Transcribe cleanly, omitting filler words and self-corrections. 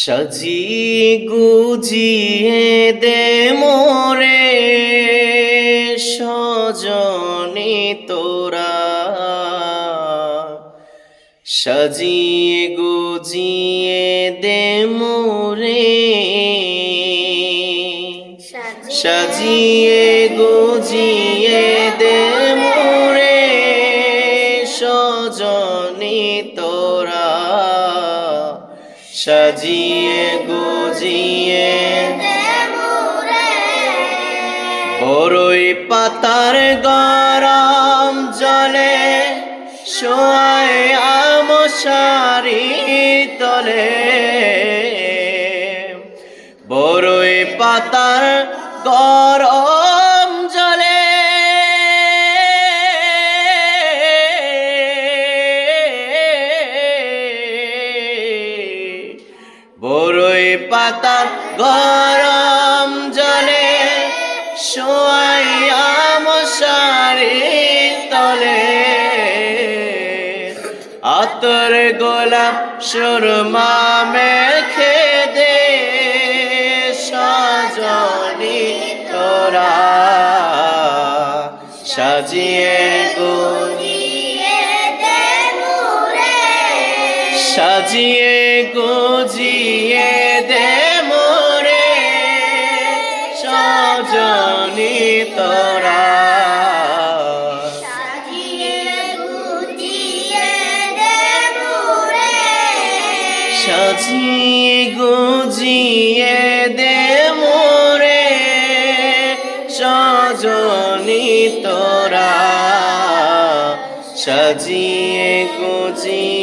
সাজিয়ে গুজিয়ে দে মোরে সজনে তোরা, সাজিয়ে গুজিয়ে দে মোরে, সাজিয়ে গুজিয়ে দে মোরে সজনে তোরা, সাজিয়ে গুজিয়ে বড়ই পাতার গরম জলে শোয়ায় আমশারি তলে, বড়ই পাতার গরম জলে বড়ই পাতার গরম জলে শোয়াইয়া মশারি তলে, আতর গোলাপ সুরমা মেখে দে সজনি তোরা, সাজিয়ে গুজিয়ে দে মোরে, সাজিয়ে গুজিয়ে দে মোরে সজনি তোরা, সাজিয়ে গুজিয়ে দে মোরে, সাজিয়ে গুজিয়ে দে মোরে সজনি তোরা, সাজিয়ে গুজিয়ে